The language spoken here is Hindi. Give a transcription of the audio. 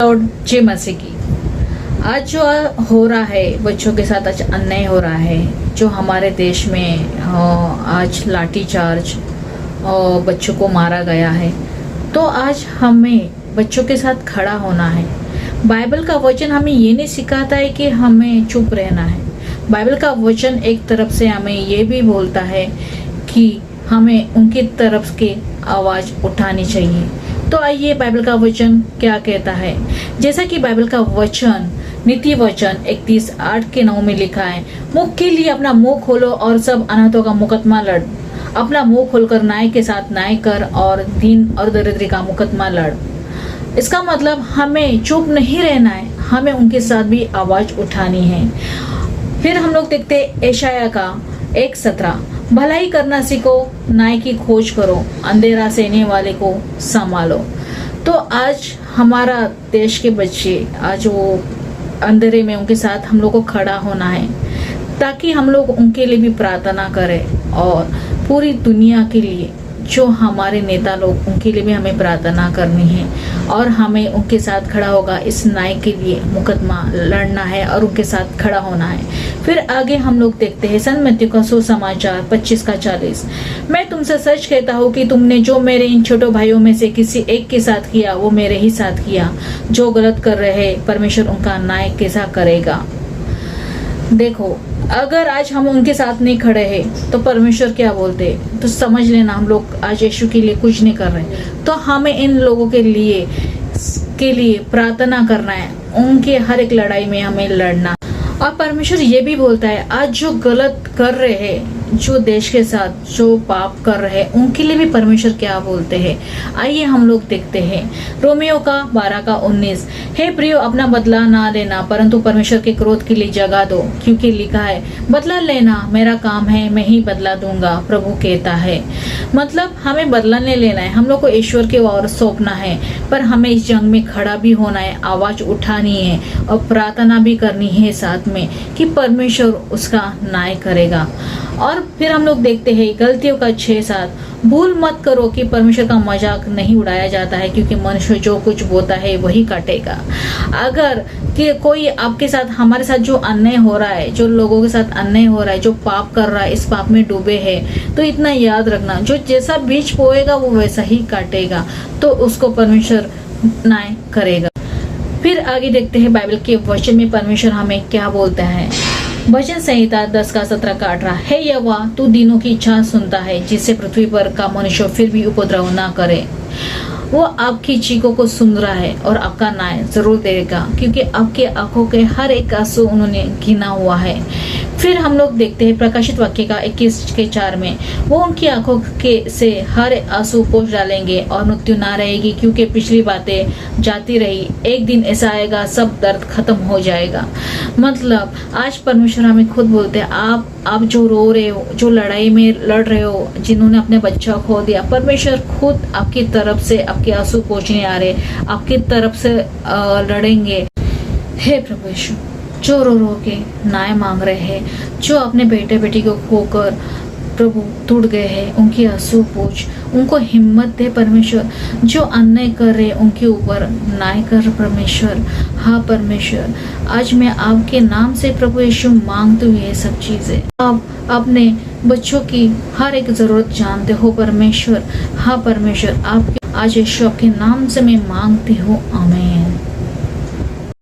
और जय मसीह की। आज जो हो रहा है बच्चों के साथ, आज अन्याय हो रहा है जो हमारे देश में आज लाठी चार्ज और बच्चों को मारा गया है। तो आज हमें बच्चों के साथ खड़ा होना है। बाइबल का वचन हमें ये नहीं सिखाता है कि हमें चुप रहना है। बाइबल का वचन एक तरफ से हमें ये भी बोलता है कि हमें उनकी तरफ की आवाज़ उठानी चाहिए। तो आइए बाइबल का वचन क्या कहता है। जैसा कि बाइबल का वचन नीति वचन 31:8-9 में लिखा है, मुख के लिए अपना मुंह खोलो और सब अनाथों का मुकदमा लड़। अपना मुंह खोलकर न्याय के साथ न्याय कर और दीन और दरिद्री का मुकदमा लड़। इसका मतलब हमें चुप नहीं रहना है, हमें उनके साथ भी आवाज उठानी है। फिर हम लोग देखते हैं यशायाह का 1:17, भलाई करना सीखो, न्याय की खोज करो, अंधेरा सहने वाले को संभालो। तो आज हमारा देश के बच्चे आज वो अंधेरे में, उनके साथ हम लोग को खड़ा होना है ताकि हम लोग उनके लिए भी प्रार्थना करें और पूरी दुनिया के लिए जो हमारे नेता लोग, उनके लिए भी हमें प्रार्थना करनी है और हमें उनके साथ खड़ा होगा, इस न्याय के लिए मुकदमा लड़ना है और उनके साथ खड़ा होना है। फिर आगे हम लोग देखते हैं संत मत्ती का सुसमाचार 25:40, मैं तुमसे सच कहता हूँ कि तुमने जो मेरे इन छोटे भाइयों में से किसी एक के साथ किया वो मेरे ही साथ किया। जो गलत कर रहे परमेश्वर उनका न्याय कैसा करेगा। देखो, अगर आज हम उनके साथ नहीं खड़े हैं तो परमेश्वर क्या बोलते हैं, तो समझ लेना हम लोग आज यीशु के लिए कुछ नहीं कर रहे। तो हमें इन लोगों के लिए प्रार्थना करना है, उनके हर एक लड़ाई में हमें लड़ना। और परमेश्वर ये भी बोलता है, आज जो गलत कर रहे हैं, जो देश के साथ जो पाप कर रहे हैं, उनके लिए भी परमेश्वर क्या बोलते हैं। आइए हम लोग देखते हैं रोमियो का 12:19, हे प्रियो, अपना बदला ना लेना परंतु परमेश्वर के क्रोध के लिए जगह दो, क्योंकि लिखा है, बदला लेना मेरा काम है, मैं ही बदला दूंगा, प्रभु कहता है। मतलब हमें बदला नहीं लेना है, हम लोग को ईश्वर के ओर सौंपना है, पर हमें इस जंग में खड़ा भी होना है, आवाज उठानी है और प्रार्थना भी करनी है साथ में कि परमेश्वर उसका न्याय करेगा। और फिर हम लोग देखते हैं गलतियों का 6:7, भूल मत करो कि परमेश्वर का मजाक नहीं उड़ाया जाता है, क्योंकि मनुष्य जो कुछ बोता है वही काटेगा। अगर कि कोई आपके साथ, हमारे साथ जो अन्याय हो रहा है, जो लोगों के साथ अन्याय हो रहा है, जो पाप कर रहा है, इस पाप में डूबे हैं, तो इतना याद रखना, जो जैसा बीज बोएगा वो वैसा ही काटेगा, तो उसको परमेश्वर न्याय करेगा। फिर आगे देखते हैं बाइबल के वचन में परमेश्वर हमें क्या बोलता है। भजन संहिता 10:17-18, हे यहोवा, तू दीनों की इच्छा सुनता है, जिससे पृथ्वी पर का मनुष्य फिर भी उपद्रव ना करे। वो आपकी चीखों को सुन रहा है और आपका न्याय जरूर देगा, क्योंकि आपके आंखों के हर एक आंसू उन्होंने गिना हुआ है। फिर हम लोग देखते हैं प्रकाशित वाक्य का 21:4 में, वो उनकी आंखों के से हर आंसू पोंछ डालेंगे और मृत्यु ना रहेगी, क्योंकि पिछली बातें जाती रही, एक दिन ऐसा आएगा सब दर्द खत्म हो जाएगा। मतलब आज परमेश्वर हमें खुद बोलते हैं, आप जो रो रहे हो, जो लड़ाई में लड़ रहे हो, जिन्होंने अपने बच्चा खो दिया, परमेश्वर खुद आपकी तरफ से आपके आंसू पोंछने आ रहे, आपकी तरफ से लड़ेंगे। हे प्रभु यीशु, जो रो रो के न्याय मांग रहे हैं, जो अपने बेटे बेटी को खोकर प्रभु टूट गए हैं, उनकी आंसू पोंछ, उनको हिम्मत दे परमेश्वर। जो अन्याय कर रहे उनके ऊपर न्याय कर परमेश्वर। हाँ परमेश्वर, आज मैं आपके नाम से प्रभु यीशु मांगती हूँ ये सब चीजें। आप अपने बच्चों की हर एक जरूरत जानते हो परमेश्वर। हाँ परमेश्वर, आपके आज यीशु आपके नाम से मैं मांगती हूँ, आमीन।